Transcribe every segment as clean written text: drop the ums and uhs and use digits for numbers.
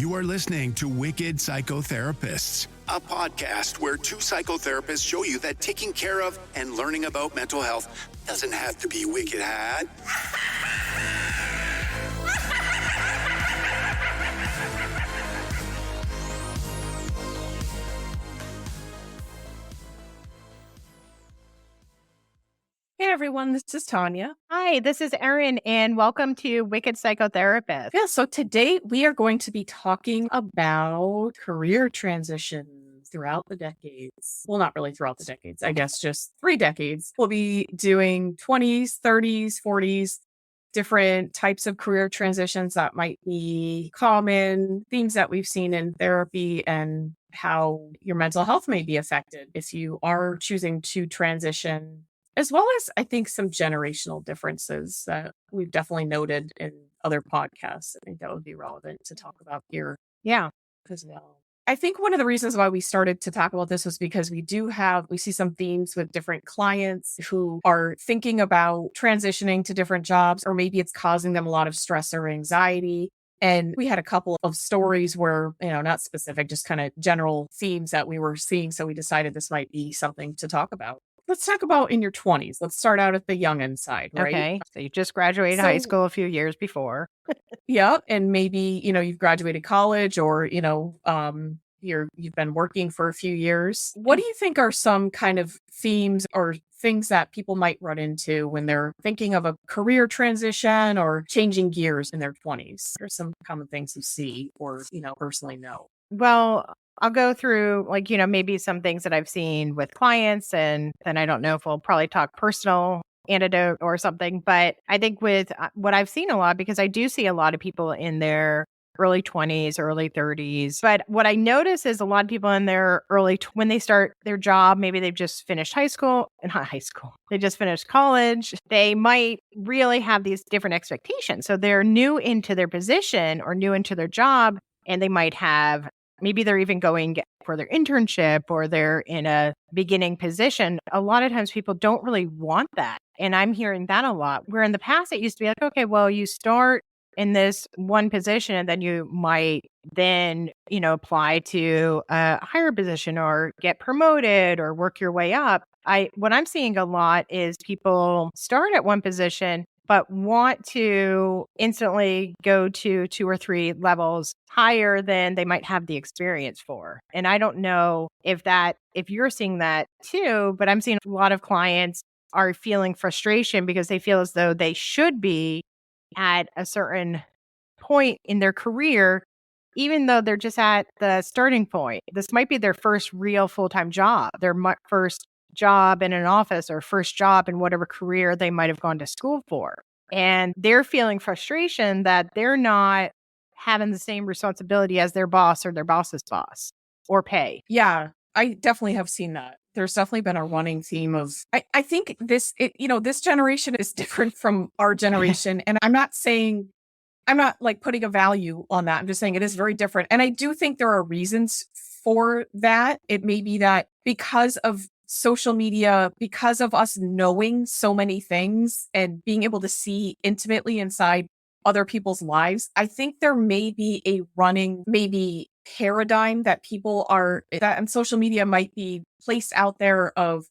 You are listening to Wicked Psychotherapists, a podcast where two psychotherapists show you that taking care of and learning about mental health doesn't have to be wicked hard. Hey everyone, this is Tanya. Hi, this is Erin, and welcome to Wicked Psychotherapists. Yeah, so today we are going to be talking about career transitions throughout the decades. Well, not really throughout the decades, I guess just 3 decades. We'll be doing 20s, 30s, 40s, different types of career transitions that might be common, themes that we've seen in therapy, and how your mental health may be affected if you are choosing to transition, as well as, I think, some generational differences that we've definitely noted in other podcasts. I think that would be relevant to talk about here as well. I think one of the reasons why we started to talk about this was because we see some themes with different clients who are thinking about transitioning to different jobs, or maybe it's causing them a lot of stress or anxiety. And we had a couple of stories where, not specific, just kind of general themes that we were seeing. So we decided this might be something to talk about. Let's talk about in your 20s. Let's start out at the youngin' side, right? Okay. So you just graduated high school a few years before. Yeah. And maybe, you've graduated college, or, you've been working for a few years. What do you think are some kind of themes or things that people might run into when they're thinking of a career transition or changing gears in their 20s? Or some common things you see or, personally know? Well, I'll go through maybe some things that I've seen with clients, and then I don't know if we'll probably talk personal anecdote or something. But I think with what I've seen a lot, because I do see a lot of people in their early 20s, early 30s. But what I notice is a lot of people in their when they start their job, maybe they've just finished they just finished college. They might really have these different expectations. So they're new into their position or new into their job, and they might have, maybe they're even going for their internship, or they're in a beginning position. A lot of times people don't really want that. And I'm hearing that a lot, where in the past it used to be like, okay, well, you start in this one position and then you might then, apply to a higher position or get promoted or work your way up. What I'm seeing a lot is people start at one position but want to instantly go to 2 or 3 levels higher than they might have the experience for. And I don't know if you're seeing that too, but I'm seeing a lot of clients are feeling frustration because they feel as though they should be at a certain point in their career, even though they're just at the starting point. This might be their first real full-time job, their first job in an office, or first job in whatever career they might have gone to school for. And they're feeling frustration that they're not having the same responsibility as their boss or their boss's boss, or pay. Yeah, I definitely have seen that. There's definitely been a running theme of, I think this generation is different from our generation. And I'm not like putting a value on that. I'm just saying it is very different. And I do think there are reasons for that. It may be that because of social media, because of us knowing so many things and being able to see intimately inside other people's lives, I think there may be a running, maybe paradigm that on social media might be placed out there of,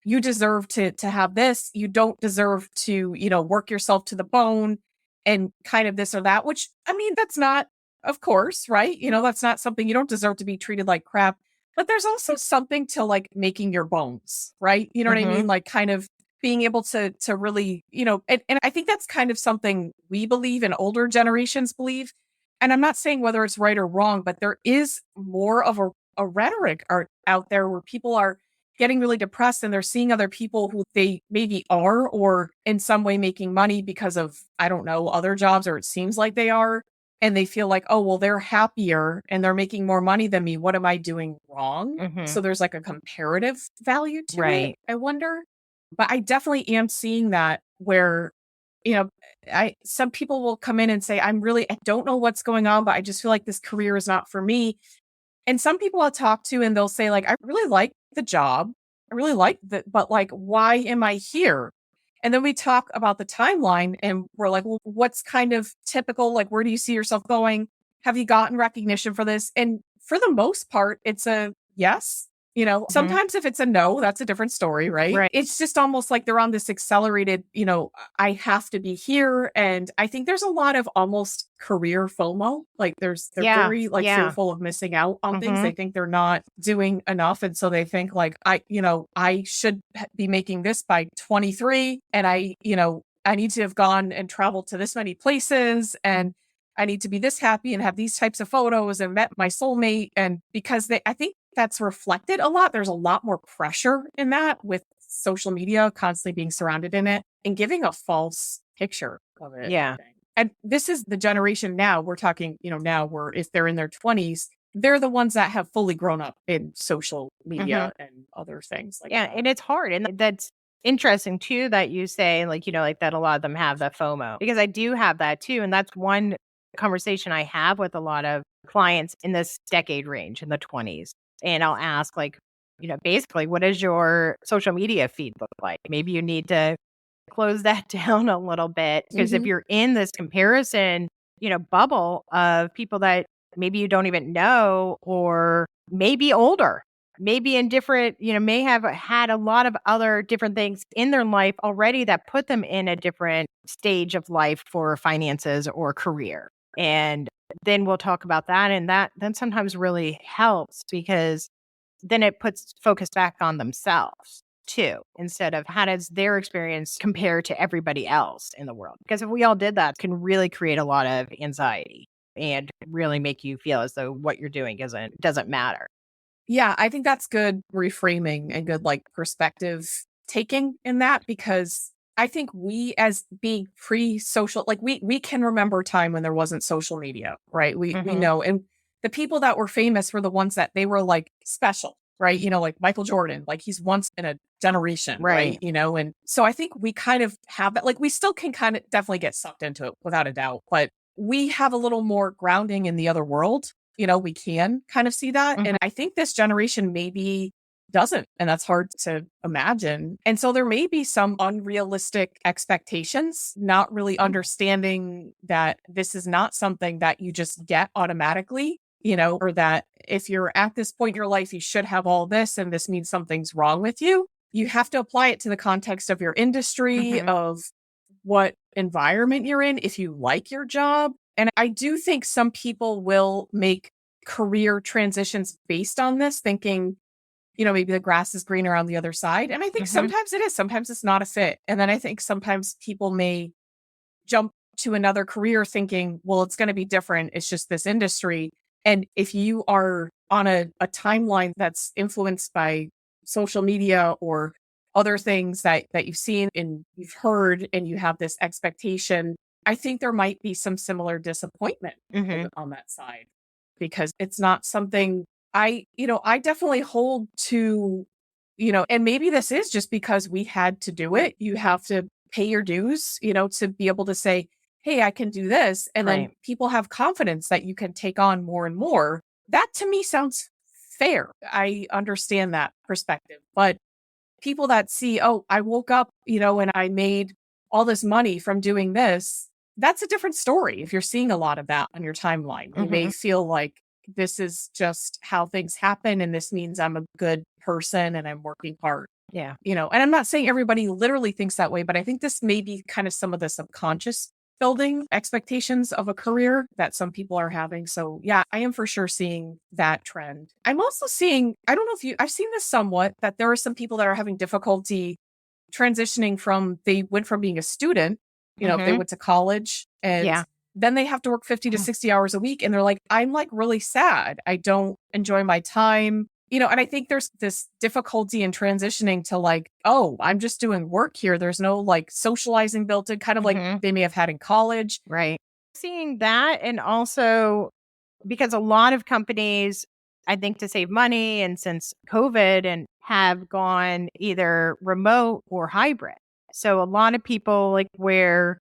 you deserve to have this, you don't deserve to, work yourself to the bone and kind of this or that, which, I mean, that's not, of course, right? That's not something, you don't deserve to be treated like crap, but there's also something to like making your bones, right? You know what I mean? Like kind of being able to really, and I think that's kind of something we believe and older generations believe. And I'm not saying whether it's right or wrong, but there is more of a rhetoric out there where people are getting really depressed and they're seeing other people who they maybe are, or in some way making money because of, I don't know, other jobs, or it seems like they are. And they feel like, oh, well, they're happier and they're making more money than me. What am I doing wrong? So there's like a comparative value to it, I wonder. But I definitely am seeing that where, some people will come in and say, I don't know what's going on, but I just feel like this career is not for me. And some people I'll talk to and they'll say like, I really like the job. I really like that, but like, why am I here? And then we talk about the timeline and we're like, well, what's kind of typical? Like, where do you see yourself going? have you gotten recognition for this? And for the most part, it's a yes. Sometimes if it's a no, that's a different story, right? Right. It's just almost like they're on this accelerated, I have to be here. And I think there's a lot of almost career FOMO. Like they're very fearful of missing out on things. They think they're not doing enough. And so they think like, I should be making this by 23. And I need to have gone and traveled to this many places, and I need to be this happy and have these types of photos and met my soulmate. And because I think that's reflected a lot. There's a lot more pressure in that with social media constantly being surrounded in it and giving a false picture of it. Yeah. And this is the generation now we're talking, now where if they're in their 20s, they're the ones that have fully grown up in social media and other things like that. And it's hard. And that's interesting too, that you say like, like that a lot of them have that FOMO, because I do have that too. And that's one conversation I have with a lot of clients in this decade range in the 20s. And I'll ask like, basically, what does your social media feed look like? Maybe you need to close that down a little bit, because if you're in this comparison, bubble of people that maybe you don't even know, or maybe older, maybe in different, may have had a lot of other different things in their life already that put them in a different stage of life for finances or career. And then we'll talk about that. And that then sometimes really helps, because then it puts focus back on themselves too, instead of how does their experience compare to everybody else in the world. Because if we all did that, it can really create a lot of anxiety and really make you feel as though what you're doing doesn't matter. Yeah, I think that's good reframing and good like perspective taking in that, because I think we as being pre-social, like we can remember a time when there wasn't social media, right? We know. And the people that were famous were the ones that they were like special, right? Like Michael Jordan, like he's once in a generation, right? And so I think we kind of have that, like we still can kind of definitely get sucked into it without a doubt, but we have a little more grounding in the other world. We can kind of see that. And I think this generation maybe doesn't. And that's hard to imagine. And so there may be some unrealistic expectations, not really understanding that this is not something that you just get automatically, or that if you're at this point in your life, you should have all this, and this means something's wrong with you. You have to apply it to the context of your industry, of what environment you're in, if you like your job. And I do think some people will make career transitions based on this, thinking, maybe the grass is greener on the other side. And I think sometimes it is, sometimes it's not a fit. And then I think sometimes people may jump to another career thinking, well, it's going to be different. It's just this industry. And if you are on a timeline that's influenced by social media or other things that you've seen and you've heard, and you have this expectation, I think there might be some similar disappointment on that side, because it's not something I definitely hold to, and maybe this is just because we had to do it. You have to pay your dues, to be able to say, hey, I can do this. And then people have confidence that you can take on more and more. That to me sounds fair. I understand that perspective, but people that see, oh, I woke up, and I made all this money from doing this, that's a different story. If you're seeing a lot of that on your timeline, you may feel like this is just how things happen, and this means I'm a good person and I'm working hard. Yeah. And I'm not saying everybody literally thinks that way, but I think this may be kind of some of the subconscious building expectations of a career that some people are having. So yeah, I am for sure seeing that trend. I'm also seeing, I don't know if I've seen this somewhat, that there are some people that are having difficulty transitioning they went from being a student, if they went to college, and then they have to work 50 to 60 hours a week. And they're like, I'm like really sad. I don't enjoy my time. And I think there's this difficulty in transitioning to like, oh, I'm just doing work here. There's no like socializing built in, kind of like they may have had in college. Right. Seeing that. And also because a lot of companies, I think to save money and since COVID, and have gone either remote or hybrid. So a lot of people where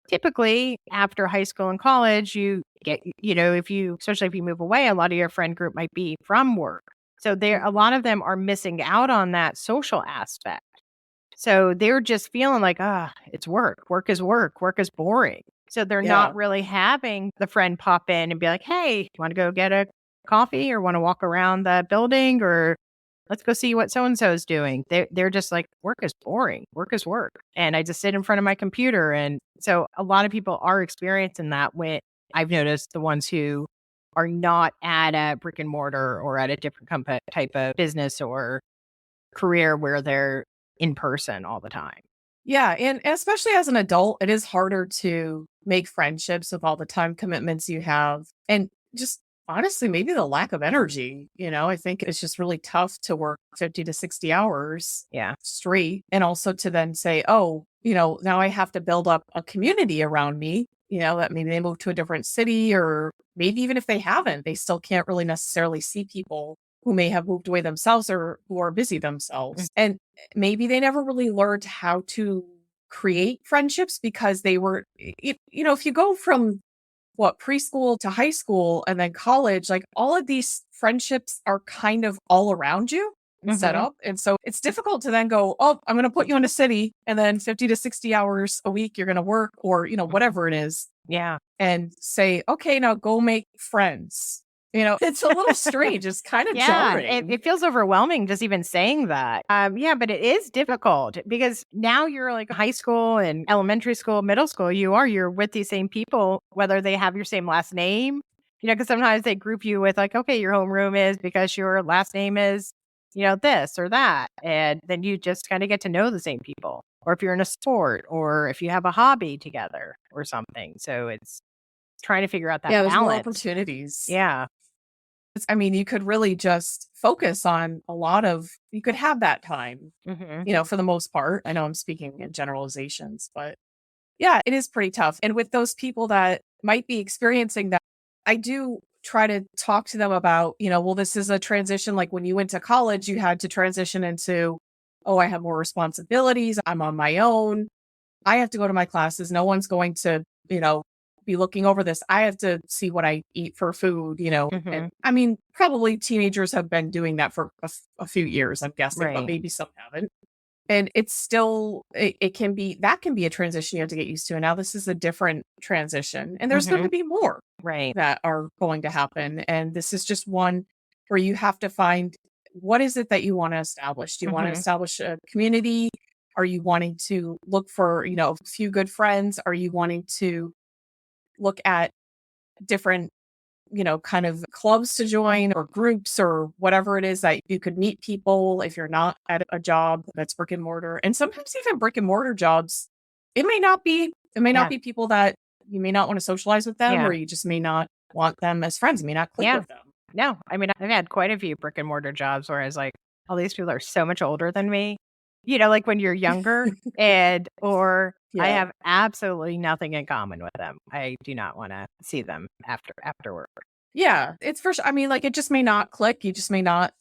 typically after high school and college, you get, especially if you move away, a lot of your friend group might be from work. So a lot of them are missing out on that social aspect. So they're just feeling like, it's work. Work is work. Work is boring. So they're Yeah. not really having the friend pop in and be like, hey, want to go get a coffee or want to walk around the building or let's go see what so-and-so is doing. They're just like, work is boring. Work is work. And I just sit in front of my computer. And so a lot of people are experiencing that when I've noticed the ones who are not at a brick and mortar or at a different type of business or career where they're in person all the time. Yeah. And especially as an adult, it is harder to make friendships with all the time commitments you have. And just honestly, maybe the lack of energy. I think it's just really tough to work 50 to 60 hours straight. And also to then say, oh, now I have to build up a community around me, that maybe they move to a different city, or maybe even if they haven't, they still can't really necessarily see people who may have moved away themselves or who are busy themselves. And maybe they never really learned how to create friendships because they were, if you go from preschool to high school and then college, like all of these friendships are kind of all around you and set up. And so it's difficult to then go, oh, I'm going to put you in a city and then 50 to 60 hours a week, you're going to work or, whatever it is. Yeah. And say, okay, now go make friends. It's a little strange. It's kind of jarring. It feels overwhelming just even saying that. But it is difficult because now you're like high school and elementary school, middle school, you're with these same people, whether they have your same last name, because sometimes they group you with like, okay, your homeroom is because your last name is, this or that. And then you just kind of get to know the same people, or if you're in a sport or if you have a hobby together or something. So it's trying to figure out that balance. There's more opportunities. Yeah. You could really just focus on you could have that time, for the most part. I know I'm speaking in generalizations, but yeah, it is pretty tough. And with those people that might be experiencing that, I do try to talk to them about, this is a transition. Like when you went to college, you had to transition into, oh, I have more responsibilities. I'm on my own. I have to go to my classes. No one's going to, be looking over this. I have to see what I eat for food, And, probably teenagers have been doing that for a few years, I'm guessing, but maybe some haven't. And it's still, it can be a transition you have to get used to. And now this is a different transition. And there's going to be more that are going to happen. And this is just one where you have to find, what is it that you want to establish? Do you want to establish a community? Are you wanting to look for, a few good friends? Are you wanting to look at different, kind of clubs to join or groups or whatever it is that you could meet people if you're not at a job that's brick and mortar. And sometimes even brick and mortar jobs, it may not be people that you may not want to socialize with them, or you just may not want them as friends. You may not click with them. No, I've had quite a few brick and mortar jobs where I was like, all these people are so much older than me. Like when you're younger I have absolutely nothing in common with them. I do not want to see them after work. Yeah, it's for sure. It just may not click. You just may not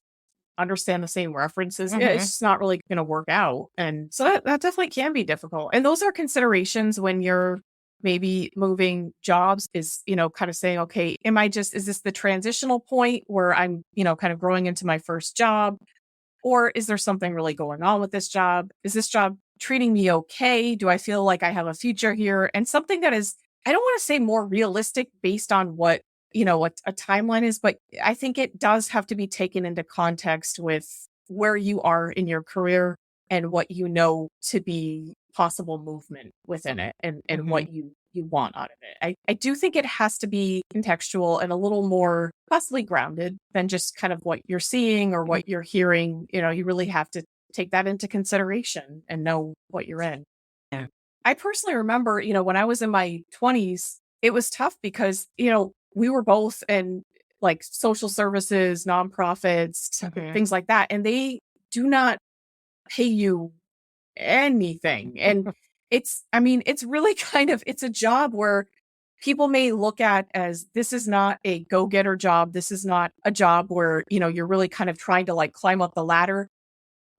understand the same references. It's just not really going to work out. And so that definitely can be difficult. And those are considerations when you're maybe moving jobs is, kind of saying, okay, is this the transitional point where I'm, kind of growing into my first job? Or is there something really going on with this job? Is this job treating me okay? Do I feel like I have a future here? And something that is, I don't want to say more realistic based on what a timeline is, but I think it does have to be taken into context with where you are in your career and what to be possible movement within it and what you want out of it. I do think it has to be contextual and a little more possibly grounded than just kind of what you're seeing or what you're hearing. You really have to take that into consideration and know what you're in. Yeah. I personally remember, when I was in my 20s, it was tough because, we were both in like social services, nonprofits, things like that. And they do not pay you anything. And it's really it's a job where people may look at as this is not a go-getter job. This is not a job where, you're really kind of trying to like climb up the ladder.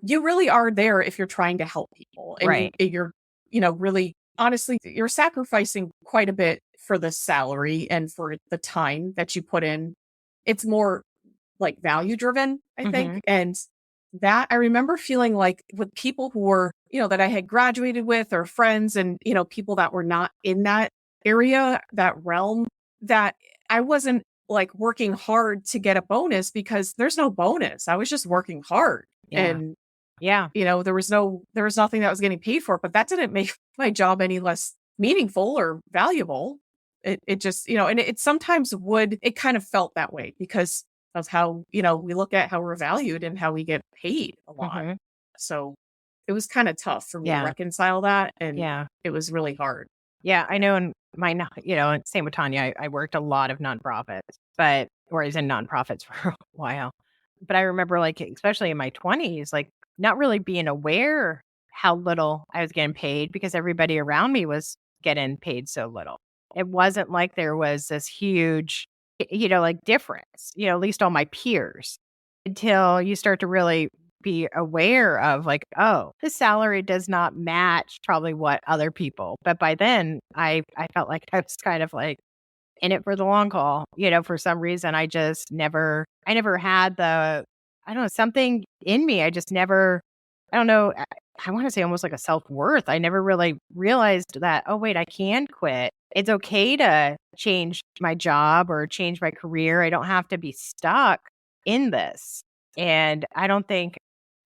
You really are there if you're trying to help people. And you're, really, honestly, you're sacrificing quite a bit for the salary and for the time that you put in. It's more like value driven, I think. And that I remember feeling like with people who were, that I had graduated with or friends and, people that were not in that area, that realm, that I wasn't like working hard to get a bonus because there's no bonus. I was just working hard. Yeah. And, Yeah. there was nothing that was getting paid for, but that didn't make my job any less meaningful or valuable. It just, and it sometimes it kind of felt that way because of how, we look at how we're valued and how we get paid a lot. Mm-hmm. So it was kind of tough for me to Yeah. reconcile that. And Yeah. it was really hard. Yeah. I know in my, and same with Tanya, I worked a lot of nonprofits, or I was in nonprofits for a while. But I remember, like, especially in my 20s, like, not really being aware how little I was getting paid because everybody around me was getting paid so little. It wasn't like there was this huge, like, difference, at least all my peers, until you start to really be aware of, like, oh, the salary does not match probably what other people. But by then I felt like I was kind of like in it for the long haul. For some reason I never had I don't know, something in me. I just never, I don't know, I want to say almost like a self-worth. I never really realized that, oh, wait, I can quit. It's okay to change my job or change my career. I don't have to be stuck in this. And I don't think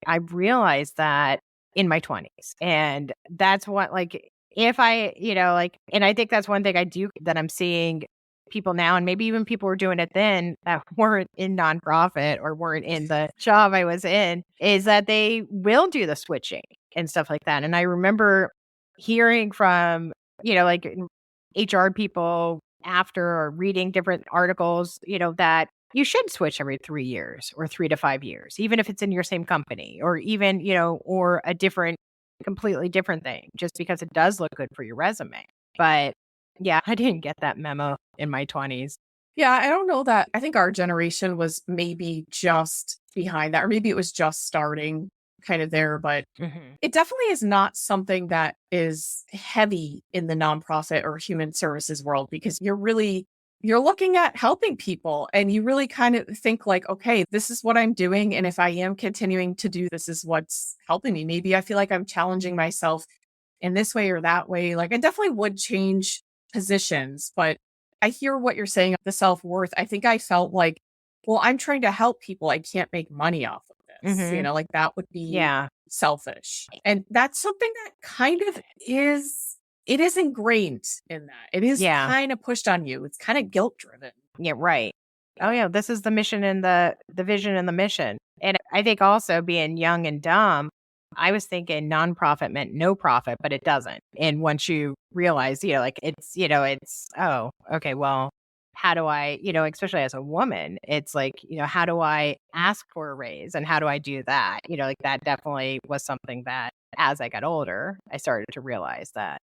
I realized that in my 20s. And that's what, like, if I, like, and I think that's one thing I do that I'm seeing people now, and maybe even people were doing it then that weren't in nonprofit or weren't in the job I was in, is that they will do the switching and stuff like that. And I remember hearing from, like HR people after, or reading different articles, that you should switch every 3 years or 3 to 5 years, even if it's in your same company, or even, or a completely different thing, just because it does look good for your resume. But yeah, I didn't get that memo in my 20s. Yeah, I don't know that. I think our generation was maybe just behind that, or maybe it was just starting kind of there, but it definitely is not something that is heavy in the nonprofit or human services world, because you're looking at helping people, and you really kind of think like, okay, this is what I'm doing. And if I am continuing to do, this is what's helping me. Maybe I feel like I'm challenging myself in this way or that way. Like, I definitely would change positions, but I hear what you're saying, the self-worth. I think I felt like, well, I'm trying to help people. I can't make money off of this. Like that would be selfish. And that's something that kind of it is ingrained in that. It is kind of pushed on you. It's kind of guilt driven. Yeah, right. Oh yeah, this is the mission and the vision and the mission. And I think also being young and dumb, I was thinking nonprofit meant no profit, but it doesn't. And once you realize, like it's, oh, okay, well, how do I, especially as a woman, it's like, how do I ask for a raise and how do I do that? Like that definitely was something that as I got older, I started to realize that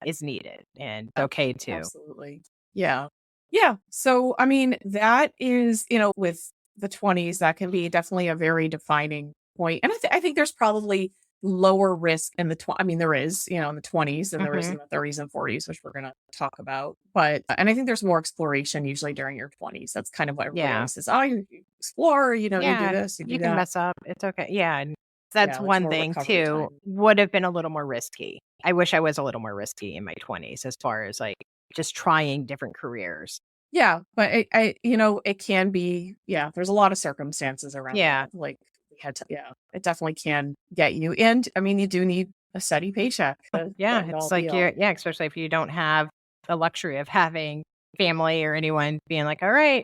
is needed and okay too. Absolutely. Yeah. Yeah. So, I mean, that is, with the 20s, that can be definitely a very defining point. And I think there's probably lower risk in I mean, there is, in the 20s than there is in the 30s and 40s, which we're going to talk about. And I think there's more exploration usually during your 20s. That's kind of what everybody always says. Oh, you explore, you do this, you do can that. mess up. It's okay. Yeah. And that's one thing too, time. would have been a little more risky. I wish I was a little more risky in my 20s as far as like just trying different careers. Yeah, but it can be, there's a lot of circumstances around that. Like we had to, it definitely can get you. And I mean, you do need a steady paycheck. It's like, especially if you don't have the luxury of having family or anyone being like, all right,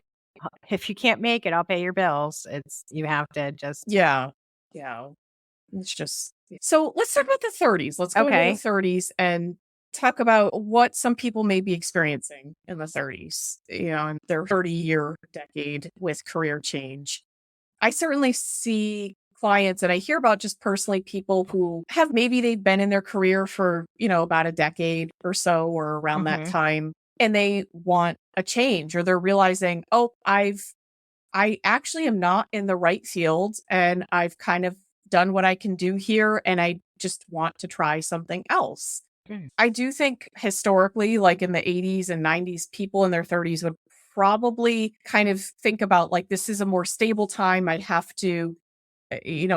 if you can't make it, I'll pay your bills. You have to just. Yeah. It's just, so let's talk about the 30s. Let's go into the 30s and talk about what some people may be experiencing in the 30s, in their 30-year decade with career change. I certainly see clients, and I hear about just personally people who have, maybe they've been in their career for, about a decade or so, or around that time, and they want a change, or they're realizing, oh, I actually am not in the right field, and I've kind of done what I can do here, and I just want to try something else. I do think historically, like in the 80s and 90s, people in their 30s would probably kind of think about like, this is a more stable time. I'd have to,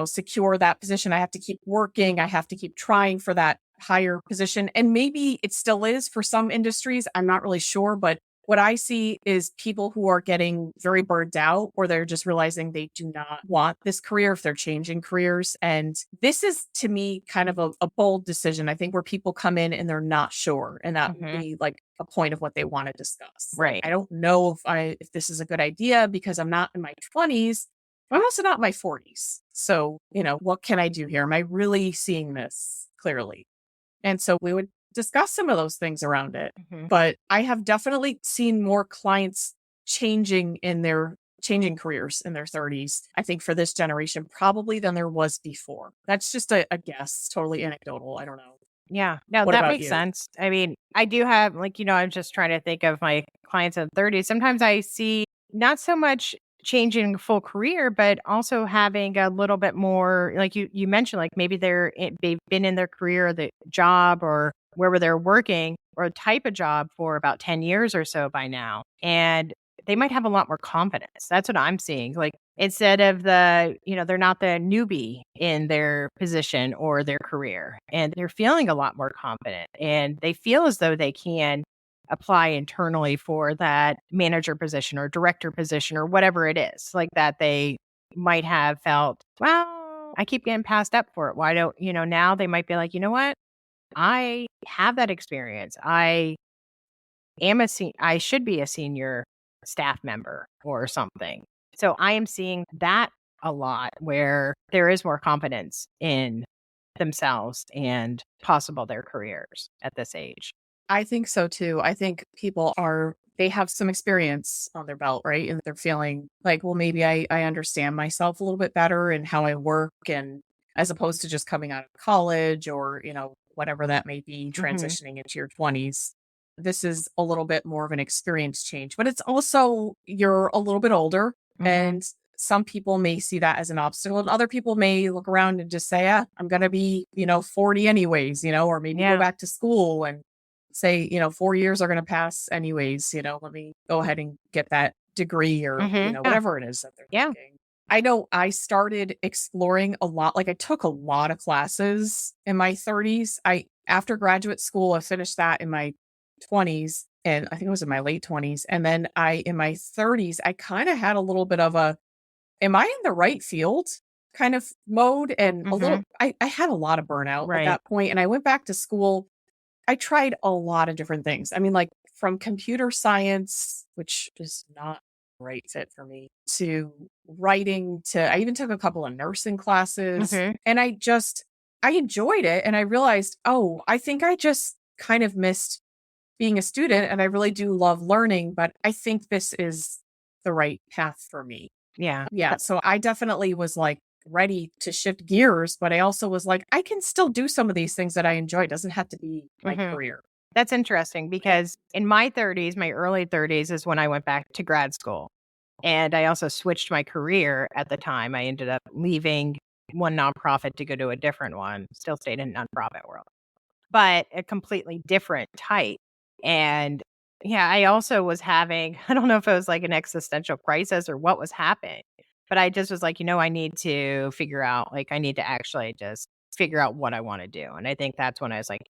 secure that position. I have to keep working. I have to keep trying for that higher position. And maybe it still is for some industries. I'm not really sure. But what I see is people who are getting very burned out, or they're just realizing they do not want this career if they're changing careers. And this is, to me, kind of a bold decision. I think where people come in and they're not sure, and that would be like a point of what they want to discuss. Right. I don't know if this is a good idea because I'm not in my 20s. I'm also not in my 40s. So, what can I do here? Am I really seeing this clearly? And so we would discuss some of those things around it. But I have definitely seen more clients changing careers in their 30s, I think, for this generation, probably than there was before. That's just a guess, totally anecdotal. I don't know. Yeah. No, What that about makes you? sense. I mean, I do have, I'm just trying to think of my clients in the 30s. Sometimes I see not so much changing full career, but also having a little bit more, like you mentioned, like maybe they've been in their career, the job or wherever they're working, or a type of job for about 10 years or so by now. And they might have a lot more confidence. That's what I'm seeing. Like, instead of they're not the newbie in their position or their career, and they're feeling a lot more confident, and they feel as though they can apply internally for that manager position or director position or whatever it is, like that they might have felt, well, I keep getting passed up for it. Why don't, now they might be like, you know what? I have that experience. I should be a senior staff member or something. So I am seeing that a lot, where there is more confidence in themselves and possible their careers at this age. I think so too. I think they have some experience on their belt, right? And they're feeling like, well, maybe I understand myself a little bit better and how I work, and as opposed to just coming out of college or, whatever that may be, transitioning into your 20s. This is a little bit more of an experience change, but it's also, you're a little bit older, and some people may see that as an obstacle, and other people may look around and just say, I'm going to be, 40 anyways, or maybe go back to school and say, 4 years are going to pass anyways, let me go ahead and get that degree or, whatever it is that they're thinking. I know I started exploring a lot. Like, I took a lot of classes in my 30s. After graduate school, I finished that in my 20s, and I think it was in my late 20s. And then in my 30s, I kind of had a little bit of am I in the right field kind of mode? And I had a lot of burnout at that point. And I went back to school. I tried a lot of different things. I mean, like, from computer science, which is not a right fit for me, to writing, I even took a couple of nursing classes, and I enjoyed it. And I realized, I think I just kind of missed being a student, and I really do love learning, but I think this is the right path for me. Yeah. Yeah. So I definitely was like ready to shift gears, but I also was like, I can still do some of these things that I enjoy. It doesn't have to be my career. That's interesting, because in my 30s, my early 30s is when I went back to grad school. And I also switched my career at the time. I ended up leaving one nonprofit to go to a different one, still stayed in nonprofit world, but a completely different type. And yeah, I also was having, I don't know if it was like an existential crisis or what was happening, but I just was like, I need to figure out, like, I need to actually just figure out what I want to do. And I think that's when I was like,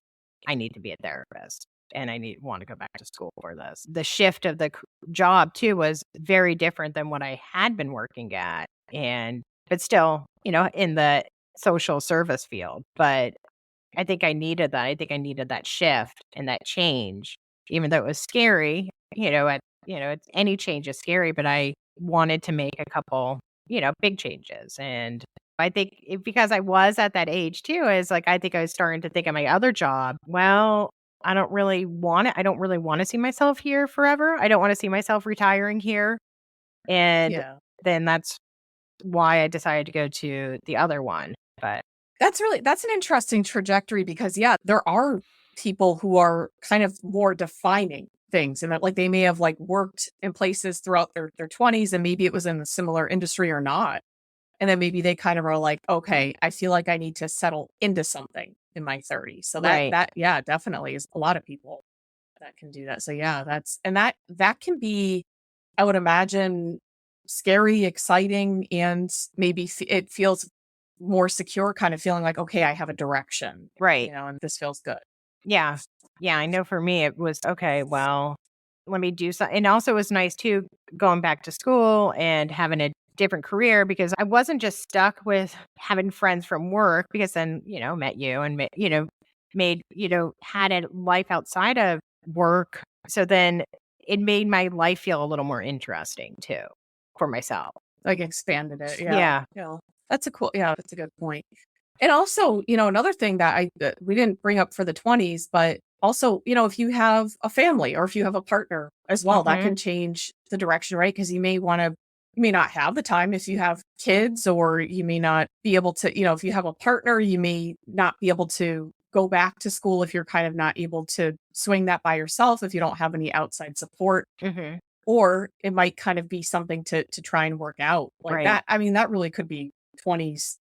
I need to be a therapist, and I want to go back to school for this. The shift of the job too was very different than what I had been working at, but still, in the social service field. But I think I needed that. I think I needed that shift and that change, even though it was scary. Any change is scary, but I wanted to make a couple, big changes. And I think because I was at that age too, is like, I think I was starting to think of my other job. Well, I don't really want it. I don't really want to see myself here forever. I don't want to see myself retiring here. And then that's why I decided to go to the other one. But that's an interesting trajectory, because there are people who are kind of more defining things, and that, like, they may have like worked in places throughout their 20s, and maybe it was in a similar industry or not. And then maybe they kind of are like, okay, I feel like I need to settle into something in my 30s. So that definitely is a lot of people that can do that. So that can be, I would imagine, scary, exciting, and maybe it feels more secure, kind of feeling like, okay, I have a direction, Right. and this feels good. Yeah. Yeah. I know for me, it was okay. Well, let me do something. And also, it was nice too, going back to school and having a different career because I wasn't just stuck with having friends from work because then, met you and, made, had a life outside of work. So then it made my life feel a little more interesting too for myself. Like expanded it. Yeah. Yeah. That's a good point. And also, another thing that we didn't bring up for the 20s, but also, if you have a family or if you have a partner as well, that can change the direction, right? Because you may not have the time if you have kids, or you may not be able to, if you have a partner, you may not be able to go back to school if you're kind of not able to swing that by yourself, if you don't have any outside support. Mm-hmm. Or it might kind of be something to try and work out like Right. that. I mean, that really could be 20s,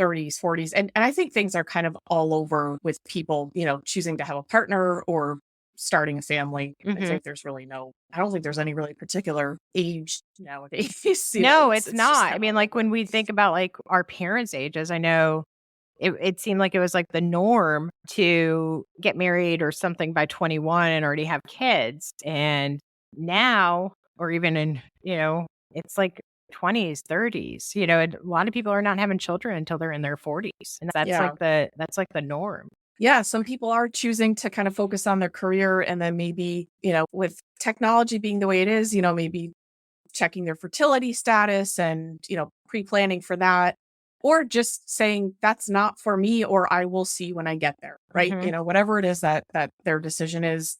30s, 40s. And I think things are kind of all over with people, choosing to have a partner or starting a family. I think I don't think there's any really particular age nowadays. No, it's just not. kind I of mean, all like when we think about like our parents' ages, I know it seemed like it was like the norm to get married or something by 21 and already have kids. And now, or even in, it's like 20s, 30s, a lot of people are not having children until they're in their 40s. And that's like the norm. Yeah, some people are choosing to kind of focus on their career, and then maybe, with technology being the way it is, maybe checking their fertility status and, pre-planning for that, or just saying that's not for me, or I will see when I get there, right? Mhm. Whatever it is that their decision is.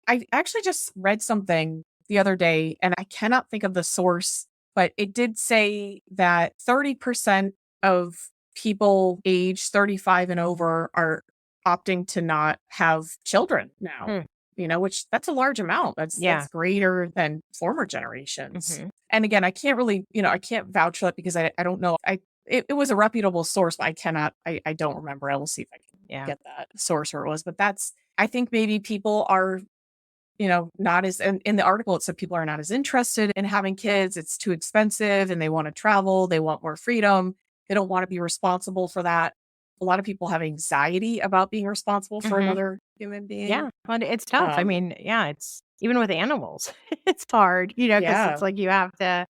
I actually just read something the other day, and I cannot think of the source, but it did say that 30% of people age 35 and over are opting to not have children now, which that's a large amount. Yeah. That's greater than former generations. Mhm. And again, I can't really, I can't vouch for that because I don't know. It was a reputable source, but I don't remember. I will see if I can get that source where it was. But I think maybe people are, not as, and in the article, it said people are not as interested in having kids. It's too expensive and they want to travel. They want more freedom. They don't want to be responsible for that. A lot of people have anxiety about being responsible for another human being. Yeah. But it's tough. I mean, it's even with animals, it's hard, because it's like you have to,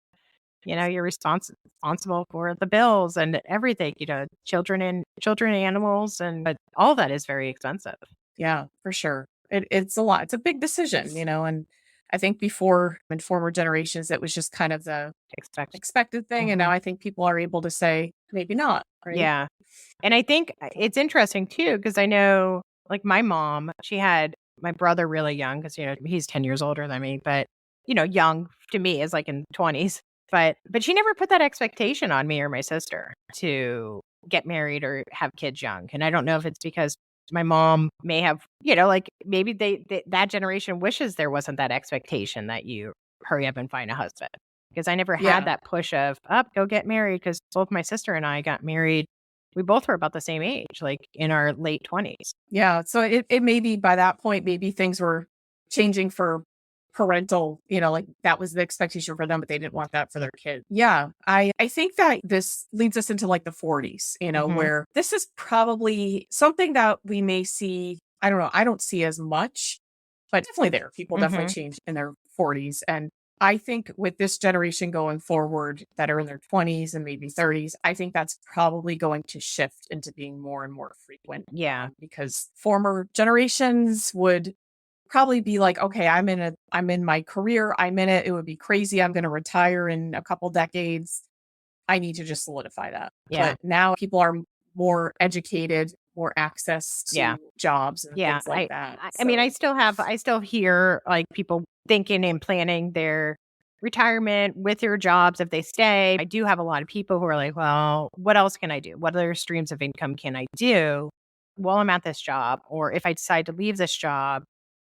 you're responsible for the bills and everything, children and animals, but all that is very expensive. Yeah, for sure. It's a lot. It's a big decision, and I think before in former generations, it was just kind of the expected thing. And now I think people are able to say, maybe not. Right? Yeah. And I think it's interesting too, because I know like my mom, she had my brother really young because, he's 10 years older than me, but, young to me is like in 20s. But she never put that expectation on me or my sister to get married or have kids young. And I don't know if it's because my mom may have, like maybe that generation wishes there wasn't that expectation that you hurry up and find a husband. Because I never had that push of go get married, because both my sister and I got married. We both were about the same age, like in our late 20s. Yeah. So it may be by that point, maybe things were changing for parental, like that was the expectation for them, but they didn't want that for their kids. Yeah. I think that this leads us into like the 40s, where this is probably something that we may see. I don't know. I don't see as much, but definitely there. People definitely change in their 40s. And I think with this generation going forward that are in their 20s and maybe 30s, I think that's probably going to shift into being more and more frequent. Yeah. Because former generations would probably be like, okay, I'm in my career. I'm in it. It would be crazy. I'm going to retire in a couple decades. I need to just solidify that. Yeah. But now people are more educated, more access to jobs and things like that. I mean, I still hear like people thinking and planning their retirement with their jobs if they stay. I do have a lot of people who are like, well, what else can I do? What other streams of income can I do while I'm at this job? Or if I decide to leave this job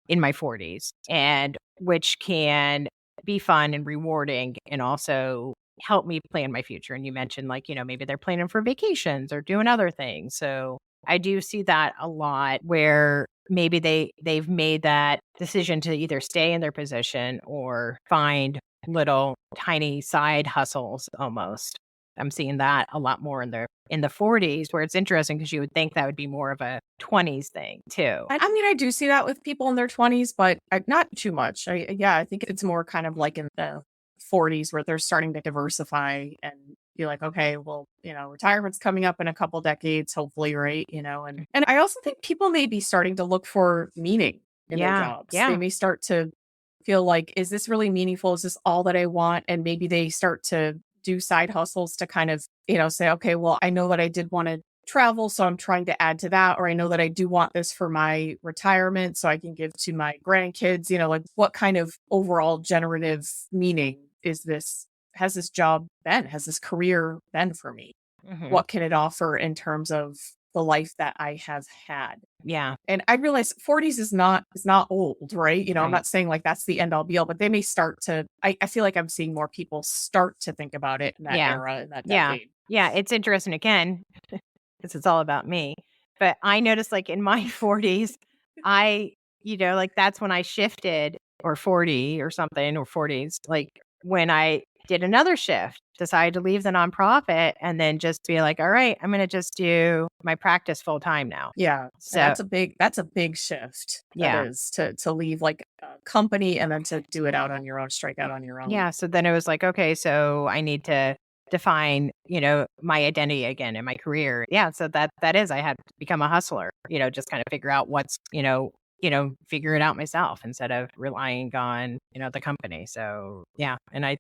in my 40s, and which can be fun and rewarding and also help me plan my future. And you mentioned like, maybe they're planning for vacations or doing other things. So I do see that a lot where maybe they've made that decision to either stay in their position or find little tiny side hustles almost. I'm seeing that a lot more in the 40s, where it's interesting because you would think that would be more of a 20s thing too. I mean, I do see that with people in their 20s, but not too much. I think it's more kind of like in the 40s where they're starting to diversify and be like, okay, well, retirement's coming up in a couple decades, hopefully, right? And I also think people may be starting to look for meaning in their jobs. They may start to feel like, is this really meaningful? Is this all that I want? And maybe they start to do side hustles to kind of, say, okay, well, I know that I did want to travel, so I'm trying to add to that. Or I know that I do want this for my retirement, so I can give to my grandkids. Like what kind of overall generative meaning is this? Has this job been? Has this career been for me? Mhm. What can it offer in terms of the life that I have had? Yeah. And I realize 40s is not old, right? I'm Right. not saying like that's the end all be all, but they may start to, I feel like I'm seeing more people start to think about it in that era, in that Yeah. decade. Yeah. It's interesting again, because it's all about me. But I noticed like in my 40s, like that's when I shifted, or 40 or something, or 40s, like when I did another shift, decided to leave the nonprofit and then just be like, all right, I'm going to just do my practice full time now. Yeah. So And that's a big shift. Yeah. That is to leave like a company and then to do it out on your own, strike out on your own. Yeah. So then it was like, okay, so I need to define, my identity again in my career. Yeah. So that is, I had to become a hustler, just kind of figure out what's, figure it out myself instead of relying on, the company. So yeah. And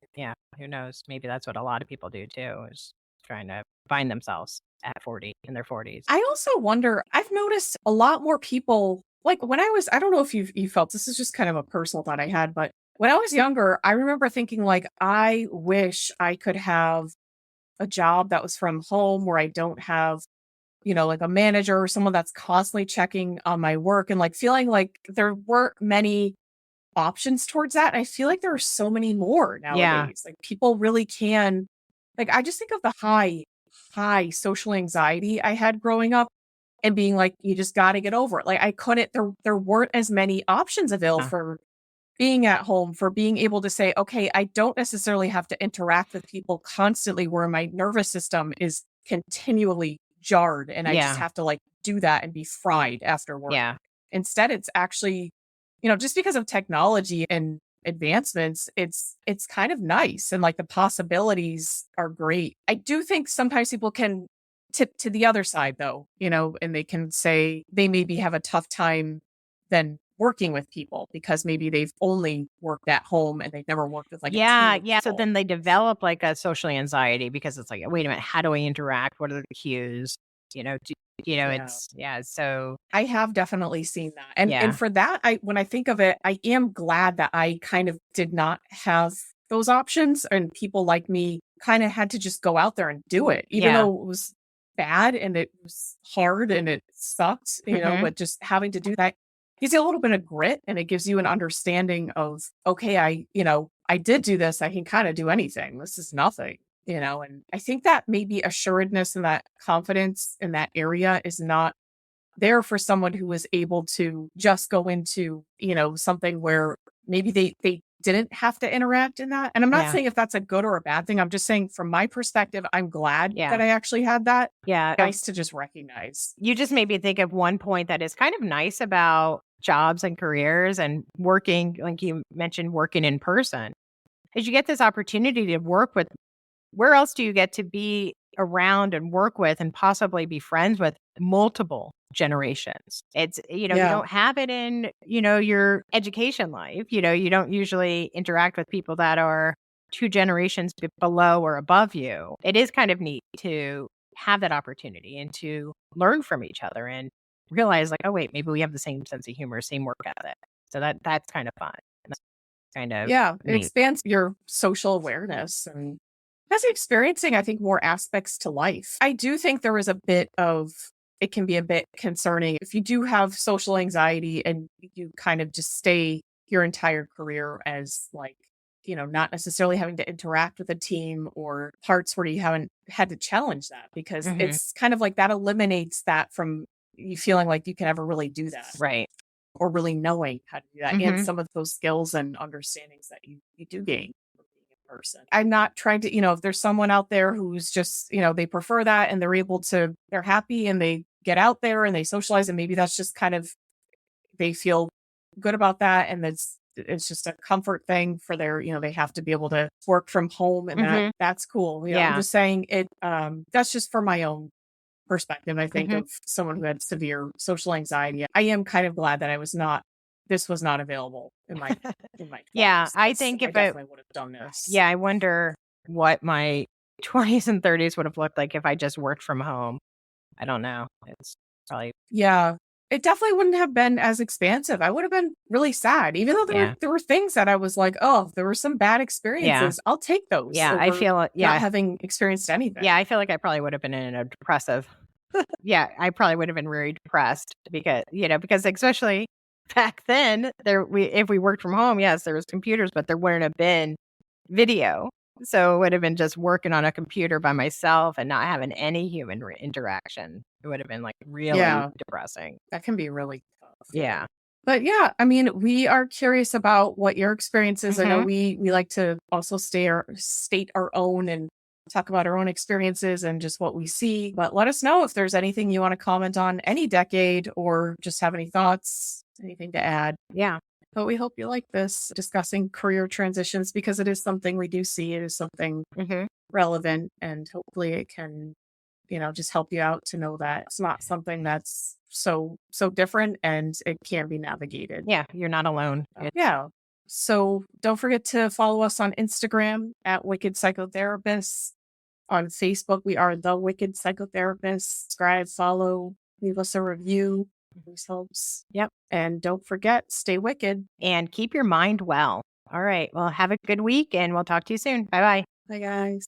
who knows? Maybe that's what a lot of people do too, is trying to find themselves at 40, in their 40s. I also wonder, I've noticed a lot more people, like when I don't know if you felt, this is just kind of a personal thought I had, but when I was younger, I remember thinking like, I wish I could have a job that was from home where I don't have, like a manager or someone that's constantly checking on my work, and like feeling like there weren't many options towards that. I feel like there are so many more nowadays. Like people really can, like, I just think of the high social anxiety I had growing up and being like, you just got to get over it. Like I couldn't, there weren't as many options available Yeah. for being at home, for being able to say, okay, I don't necessarily have to interact with people constantly where my nervous system is continually jarred and I just Yeah. have to like do that and be fried after work. Yeah. Instead, it's actually, just because of technology and advancements, it's kind of nice. And like the possibilities are great. I do think sometimes people can tip to the other side though, and they can say they maybe have a tough time then working with people because maybe they've only worked at home and they've never worked with like a team of Yeah. So people. then they develop like a social anxiety because it's like, wait a minute, how do I interact? What are the cues? Yeah. So I have definitely seen that. And Yeah. for that, when I think of it, I am glad that I kind of did not have those options, and people like me kind of had to just go out there and do it, even Yeah. though it was bad and it was hard and it sucked, Mhm. but just having to do that gives you a little bit of grit, and it gives you an understanding of, okay, I did do this. I can kind of do anything. This is nothing. And I think that maybe assuredness and that confidence in that area is not there for someone who was able to just go into, something where maybe they didn't have to interact in that. And I'm not Yeah. saying if that's a good or a bad thing. I'm just saying from my perspective, I'm glad Yeah. that I actually had that. Yeah. Nice to just recognize. You just made me think of one point that is kind of nice about jobs and careers and working, like you mentioned, working in person, is you get this opportunity to work with, where else do you get to be around and work with and possibly be friends with multiple generations? It's, you Yeah. don't have it in, your education life. You don't usually interact with people that are 2 generations below or above you. It is kind of neat to have that opportunity and to learn from each other and realize like, oh wait, maybe we have the same sense of humor, same work ethic. So that's kind of fun. That's kind of Yeah. It neat. expands your social awareness and has experiencing, I think, more aspects to life. I do think there is a bit of, it can be a bit concerning if you do have social anxiety and you kind of just stay your entire career as like, not necessarily having to interact with a team or parts where you haven't had to challenge that, because Mhm. it's kind of like that eliminates that from you feeling like you can ever really do that Right. or really knowing how to do that, and Mhm. some of those skills and understandings that you do gain. person. I'm not trying to, if there's someone out there who's just, they prefer that and they're happy and they get out there and they socialize, and maybe that's just kind of, they feel good about that. And it's just a comfort thing for their, they have to be able to work from home, and that's cool. I'm just saying it, that's just for my own perspective. I think of someone who had severe social anxiety. I am kind of glad that this was not available in my 20s. Yeah, I think I definitely would have done this. Yeah, I wonder what my 20s and 30s would have looked like if I just worked from home. I don't know. It's probably it definitely wouldn't have been as expansive. I would have been really sad, even though there were things that I was like, oh, there were some bad experiences. I'll take those. Yeah, I feel not having experienced anything. Yeah, I feel like I probably would have been in a depressive. Yeah, I probably would have been very depressed because especially back then, if we worked from home, yes, there was computers, but there wouldn't have been video. So it would have been just working on a computer by myself and not having any human interaction. It would have been like really depressing. That can be really tough. Yeah. But yeah, I mean, we are curious about what your experience is. I know we like to also state our own and talk about our own experiences and just what we see. But let us know if there's anything you want to comment on any decade, or just have any thoughts, anything to add. Yeah. But we hope you like this, discussing career transitions, because it is something we do see. It is something relevant, and hopefully it can, just help you out to know that it's not something that's so different, and it can be navigated. Yeah, you're not alone. Yeah. So don't forget to follow us on Instagram at Wicked Psychotherapists. On Facebook, we are The Wicked Psychotherapists. Subscribe, follow, leave us a review. This helps. Yep. And don't forget, stay wicked. And keep your mind well. All right. Well, have a good week, and we'll talk to you soon. Bye-bye. Bye, guys.